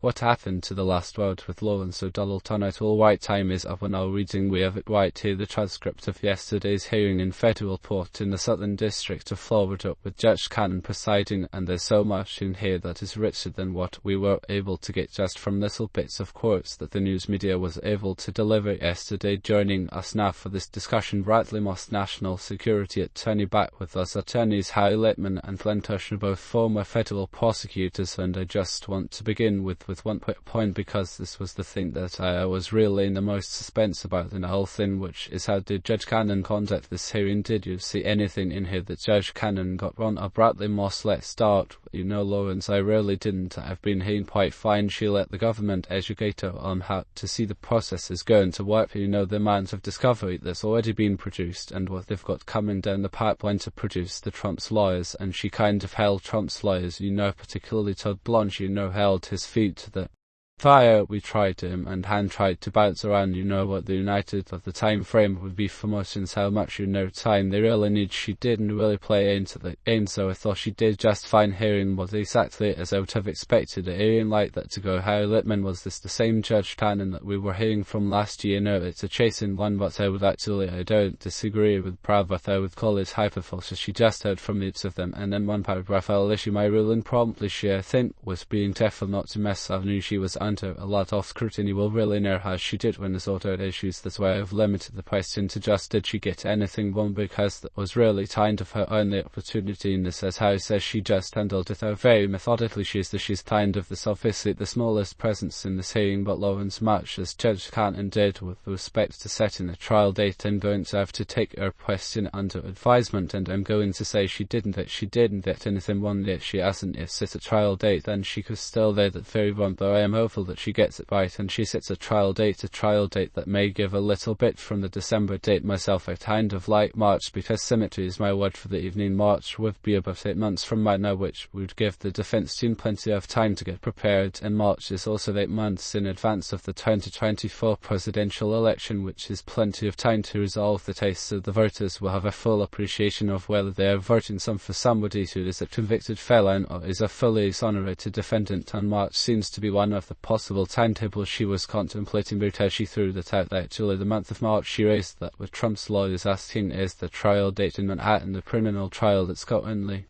what happened to the last vote with low and so dull turnout. All right, time is up on our reading. We have it right here, the transcript of yesterday's hearing in federal court in the Southern District of Florida with Judge Cannon presiding, and there's so much in here that is richer than what we were able to get just from little bits of quotes that the news media was able to deliver yesterday. Joining us now for this discussion, Bradley Moss, National Security Attorney, back with us. Attorneys Harry Littman and Flynn Tush are both former federal prosecutors, and I just want to begin with one quick point, because this was the thing that I was really in the most suspense about in the whole thing, which is how did Judge Cannon conduct this hearing? Did you see anything in here that Judge Cannon got wrong? Bradley Moss, let's start. You know, Lawrence, I really didn't. I've been hearing quite fine. She let the government educator on how to see the process is going to work. You know, the amount of discovery that's already been produced and what they've got coming down the pipeline to produce the Trump's lawyers, and she kind of held Trump's lawyers, you know, particularly Todd Blanche, you know, held his feet to the fire. We tried him, and Han tried to bounce around, you know, what the United of the time frame would be for motions, how much, you know, time they really need. She didn't really play into the game, so I thought she did just fine hearing what exactly as I would have expected a hearing like that to go. Harry Littman, was this the same Judge Cannon that we were hearing from last year? No, it's a chasing one, but I don't disagree with Prav, but I would call it hyperfocus. She just heard from each of them, and in one paragraph I'll issue my ruling promptly. She, I think, was being careful not to mess up. I knew she was under a lot of scrutiny. Will really know how she did when there's auto issues. That's why I've limited the question to just did she get anything wrong, because that was really kind of her only opportunity in this. As Harry says, she just handled it very methodically. She's kind of this obviously the smallest presence in this hearing, but Lawrence, much as Judge Cannon did with respect to setting a trial date, I'm going to have to take her question under advisement, and I'm going to say she didn't get anything wrong yet. She hasn't yet set a trial date, then she could still do that very wrong, though I am hopeful that she gets it right and she sets a trial date that may give a little bit from the December date. Myself, I kind of like March, because symmetry is my word for the evening. March would be about 8 months from right now, which would give the defense team plenty of time to get prepared, and March is also 8 months in advance of the 2024 presidential election, which is plenty of time to resolve the case, so the voters will have a full appreciation of whether they are voting for somebody who is a convicted felon or is a fully exonerated defendant, and March seems to be one of the possible timetables she was contemplating, because she threw that out. Actually, the month of March, she raised that with Trump's lawyers asking, is the trial date in Manhattan the criminal trial that's currently